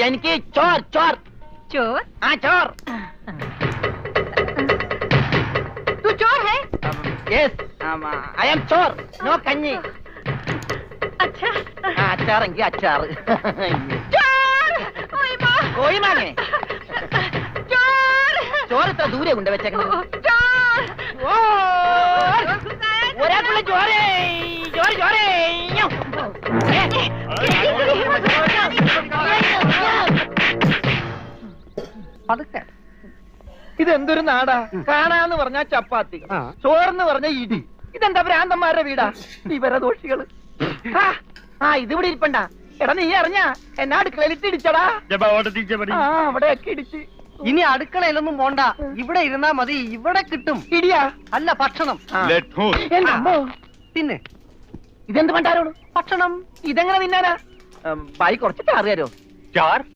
എനിക്ക് ചോർ ചോർ चोर ആ ചോർ तू चोर है yes I am Chor no കഞ്ഞി अच्छा അച്ചാറെങ്കിൽ അച്ചാറ് चोर ओए माँ കോഴി മാങ്ങേ चोर ചോറ് ഇത്ര ദൂരെ കൊണ്ട് വെച്ചേക്കുന്നത് चोर ഒരാൾക്കുള്ള ചോരേ ചോറ് ചോരേ പതുക്കെ ഇതെന്തൊരു നാടാ കാണാന്ന് പറഞ്ഞാ ചപ്പാത്തി ചോറെന്ന് പറഞ്ഞ ഇടി ഇതെന്താ ഭ്രാന്തന്മാരുടെ വീടാ വിവരദോഷികള് ഇതിവിടെ ഇരിപ്പണ്ട എടാ നീ അറിഞ്ഞാ എന്നാ അടുക്കളയിലിട്ട് ഇടിച്ചടാ അവിടെയൊക്കെ ഇടിച്ച് ഇനി അടുക്കളയിലൊന്നും പോണ്ട ഇവിടെ ഇരുന്നാ മതി ഇവിടെ കിട്ടും ഇടിയാ അല്ല ഭക്ഷണം എന്റെ അമ്മോ. പിന്നെ ഇതെന്ത് പണ്ടാരോട് ഭക്ഷണം ഇതെങ്ങനെ തിന്നാനാ ബായി കുറച്ച് ചാറ് തരോ